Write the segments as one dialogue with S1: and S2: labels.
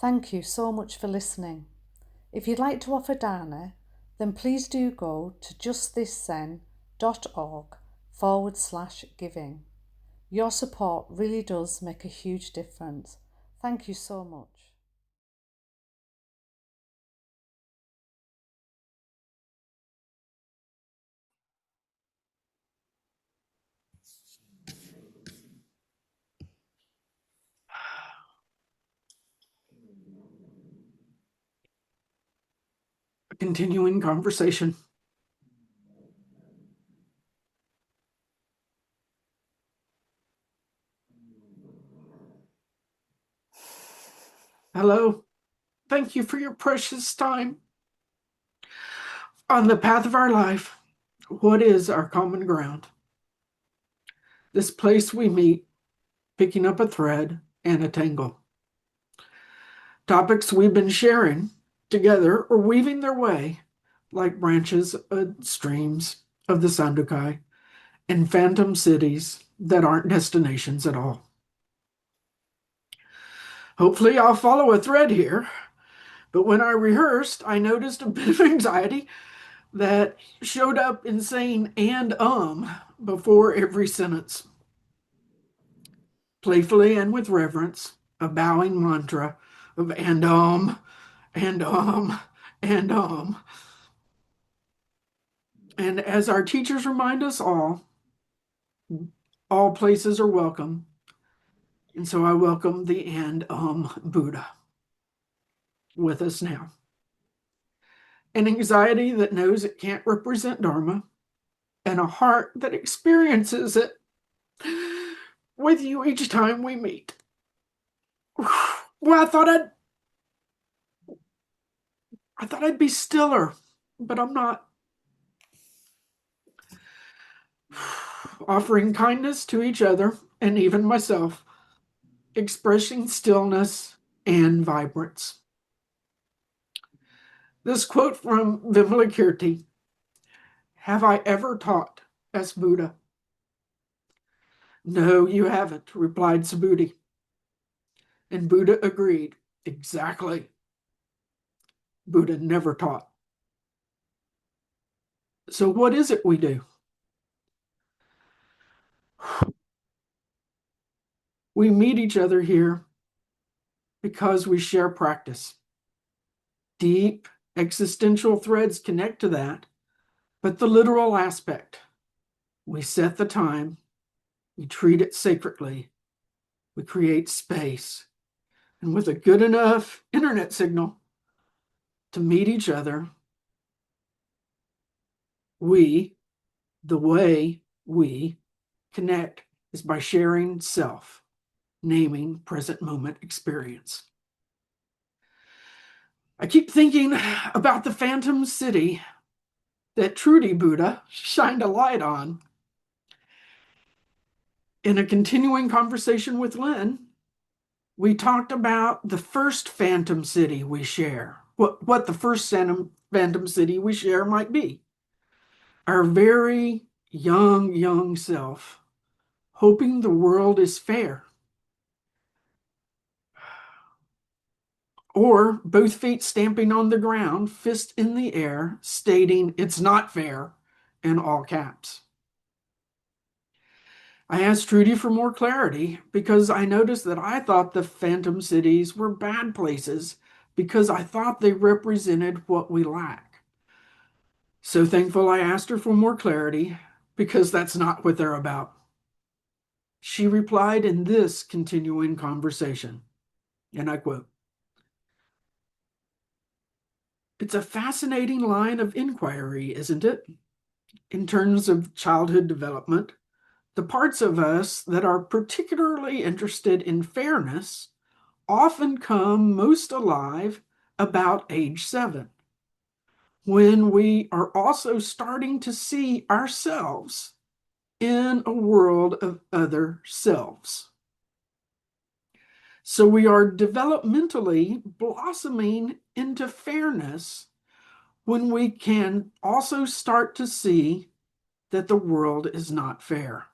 S1: Thank you so much for listening. If you'd like to offer Dana, then please do go to justthiszen.org/giving. Your support really does make a huge difference. Thank you so much.
S2: A continuing conversation. Hello. Thank you for your precious time. On the path of our life, what is our common ground? This place we meet, picking up a thread and a tangle. Topics we've been sharing together or weaving their way like branches and streams of the Sandokai in phantom cities that aren't destinations at all. Hopefully I'll follow a thread here, but when I rehearsed, I noticed a bit of anxiety that showed up in saying and before every sentence. Playfully and with reverence, a bowing mantra of and and And as our teachers remind us all places are welcome. And so I welcome the and Buddha with us now. An anxiety that knows it can't represent Dharma, and a heart that experiences it with you each time we meet. Well, I thought I'd be stiller, but I'm not. Offering kindness to each other and even myself, expressing stillness and vibrance. This quote from Vimalakirti, "Have I ever taught as Buddha?" "No, you haven't," replied Subhuti. And Buddha agreed, "Exactly. Buddha never taught." So what is it we do? We meet each other here because we share practice. Deep existential threads connect to that, but the literal aspect, we set the time, we treat it sacredly, we create space, and with a good enough internet signal to meet each other, the way we connect is by sharing self, naming present moment experience. I keep thinking about the phantom city that Trudy Buddha shined a light on. In a continuing conversation with Lynn, we talked about the first phantom city we share, what the first phantom city we share might be. Our very young self, hoping the world is fair. Or both feet stamping on the ground, fist in the air, stating it's not fair in all caps. I asked Trudy for more clarity because I noticed that I thought the phantom cities were bad places because I thought they represented what we lack. So thankful I asked her for more clarity because that's not what they're about. She replied in this continuing conversation, and I quote, "It's a fascinating line of inquiry, isn't it? In terms of childhood development, the parts of us that are particularly interested in fairness often come most alive about age 7, when we are also starting to see ourselves in a world of other selves. So we are developmentally blossoming into fairness when we can also start to see that the world is not fair.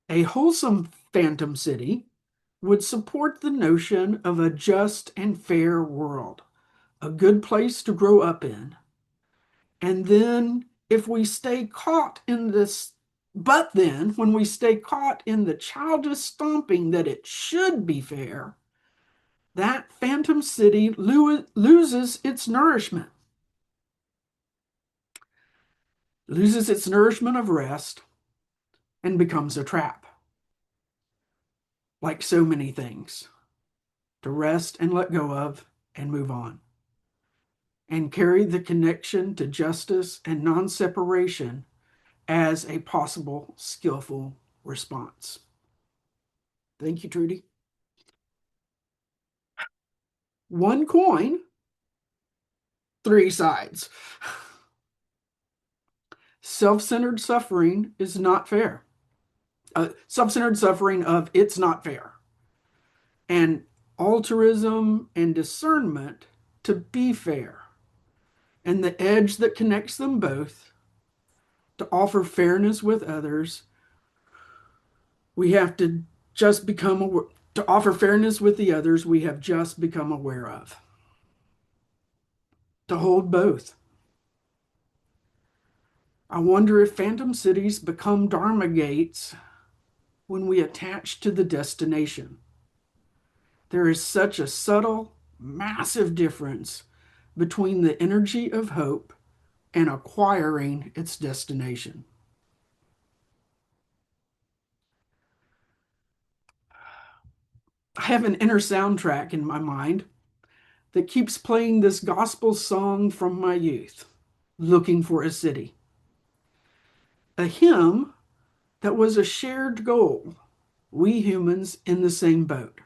S2: A wholesome phantom city would support the notion of a just and fair world, a good place to grow up in. And then if we stay caught in this, but then when we stay caught in the childish stomping that it should be fair, that phantom city loses its nourishment, loses its nourishment of rest, and becomes a trap. Like so many things, to rest and let go of and move on, and carry the connection to justice and non-separation as a possible skillful response. Thank you, Trudy. One coin, three sides. Self-centered suffering is not fair. Self-centered suffering of it's not fair. And altruism and discernment to be fair. And the edge that connects them both, to offer fairness with others, we have to just become aware. To offer fairness with the others, we have just become aware of. To hold both. I wonder if phantom cities become Dharma gates when we attach to the destination. There is such a subtle, massive difference between the energy of hope and acquiring its destination. I have an inner soundtrack in my mind that keeps playing this gospel song from my youth, Looking for a City. A hymn that was a shared goal, we humans in the same boat.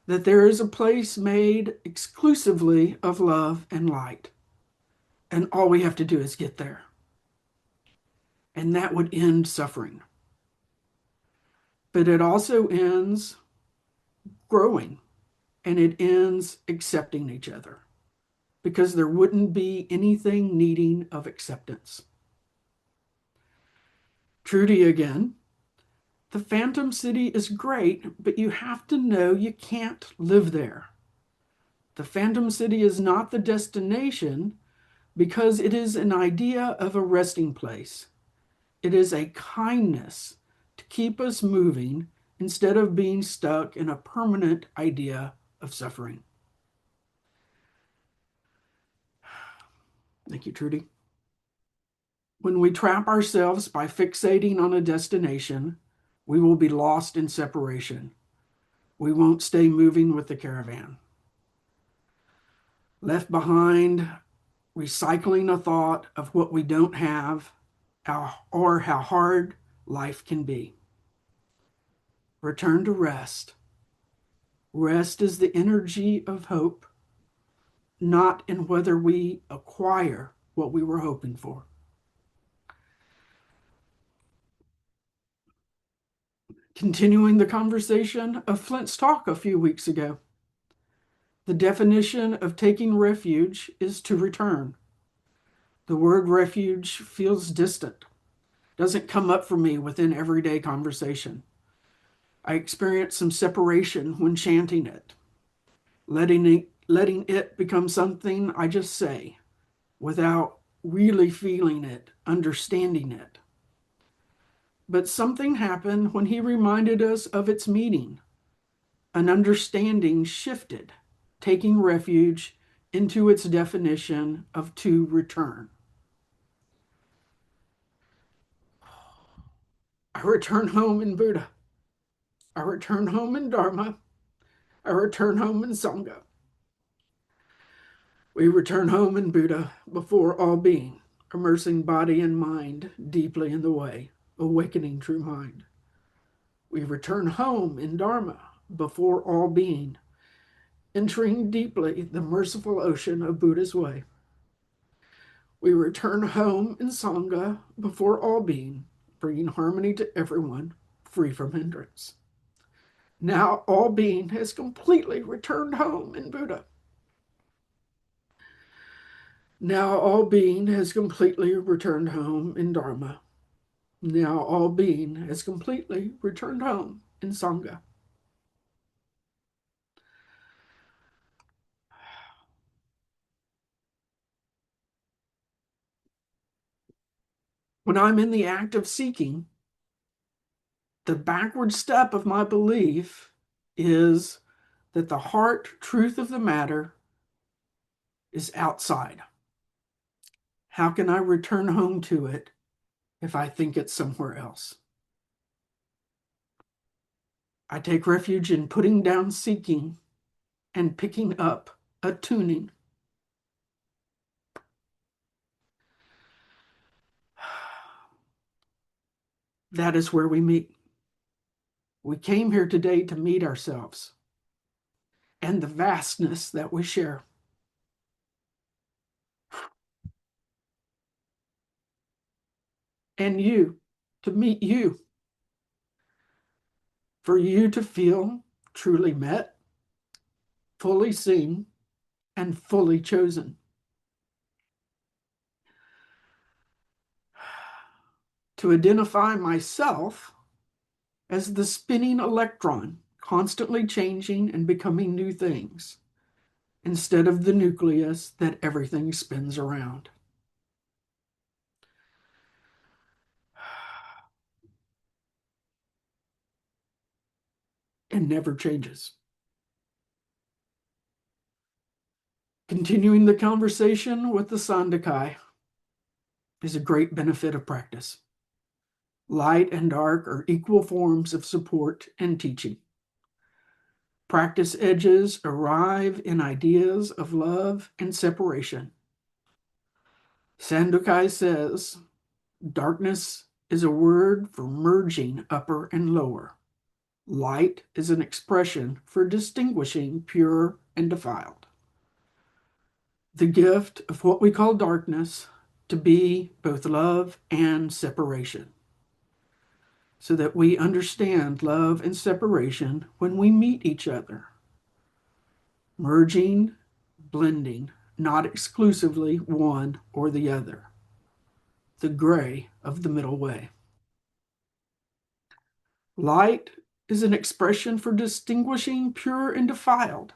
S2: That there is a place made exclusively of love and light, and all we have to do is get there. And that would end suffering. But it also ends growing, and it ends accepting each other, because there wouldn't be anything needing of acceptance. Trudy again. The phantom city is great, but you have to know you can't live there. The phantom city is not the destination because it is an idea of a resting place. It is a kindness to keep us moving instead of being stuck in a permanent idea of suffering. Thank you, Trudy. When we trap ourselves by fixating on a destination, we will be lost in separation. We won't stay moving with the caravan. Left behind, recycling a thought of what we don't have or how hard life can be. Return to rest. Rest is the energy of hope, not in whether we acquire what we were hoping for. Continuing the conversation of Flint's talk a few weeks ago. The definition of taking refuge is to return. The word refuge feels distant, doesn't come up for me within everyday conversation. I experience some separation when chanting it, letting it become something I just say without really feeling it, understanding it. But something happened when he reminded us of its meaning. An understanding shifted, taking refuge into its definition of to return. I return home in Buddha. I return home in Dharma. I return home in Sangha. We return home in Buddha before all being, immersing body and mind deeply in the way, awakening true mind. We return home in Dharma before all being, entering deeply the merciful ocean of Buddha's way. We return home in Sangha before all being, bringing harmony to everyone, free from hindrance. Now all being has completely returned home in Buddha. Now all being has completely returned home in Dharma. Now all being has completely returned home in Sangha. When I'm in the act of seeking, the backward step of my belief is that the heart truth of the matter is outside. How can I return home to it if I think it's somewhere else? I take refuge in putting down seeking and picking up attuning. That is where we meet. We came here today to meet ourselves and the vastness that we share. And you, to meet you, for you to feel truly met, fully seen, and fully chosen. To identify myself as the spinning electron, constantly changing and becoming new things, instead of the nucleus that everything spins around. And never changes. Continuing the conversation with the Sandakai is a great benefit of practice. Light and dark are equal forms of support and teaching. Practice edges arrive in ideas of love and separation. Sandakai says, darkness is a word for merging upper and lower. Light is an expression for distinguishing pure and defiled. The gift of what we call darkness to be both love and separation, so that we understand love and separation when we meet each other. Merging, blending, not exclusively one or the other. The gray of the middle way. Light is an expression for distinguishing pure and defiled.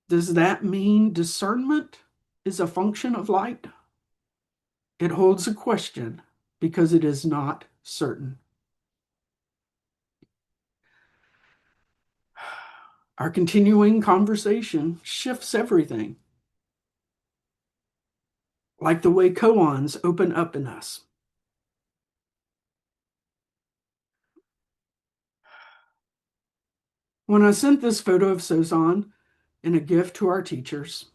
S2: Does that mean discernment is a function of light? It holds a question because it is not certain. Our continuing conversation shifts everything, like the way koans open up in us. When I sent this photo of Sozan in a gift to our teachers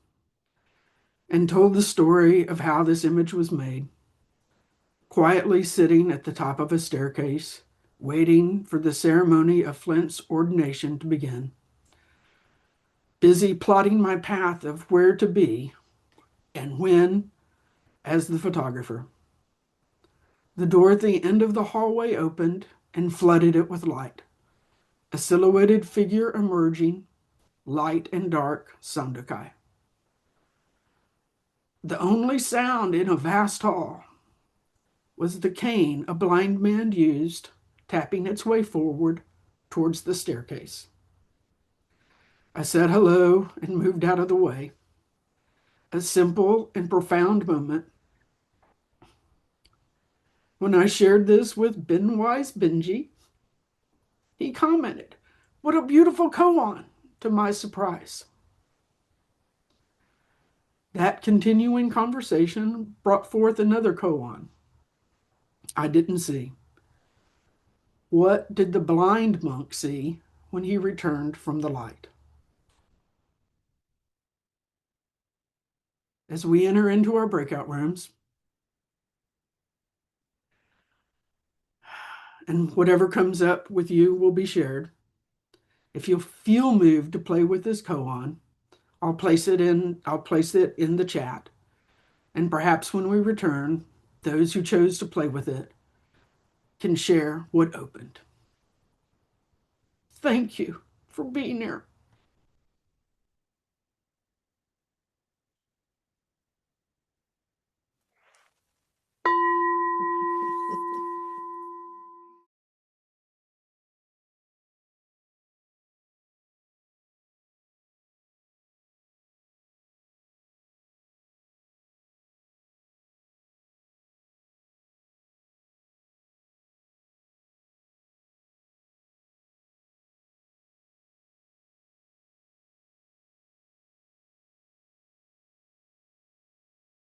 S2: and told the story of how this image was made, quietly sitting at the top of a staircase, waiting for the ceremony of Flint's ordination to begin, busy plotting my path of where to be and when as the photographer. The door at the end of the hallway opened and flooded it with light. A silhouetted figure emerging, light and dark Sandakai. The only sound in a vast hall was the cane a blind man used, tapping its way forward towards the staircase. I said hello and moved out of the way. A simple and profound moment. When I shared this with Binwise Benji, he commented, "What a beautiful koan," to my surprise. That continuing conversation brought forth another koan I didn't see. What did the blind monk see when he returned from the light? As we enter into our breakout rooms, and whatever comes up with you will be shared. If you feel moved to play with this koan, I'll place it in the chat. And perhaps when we return, those who chose to play with it can share what opened. Thank you for being here.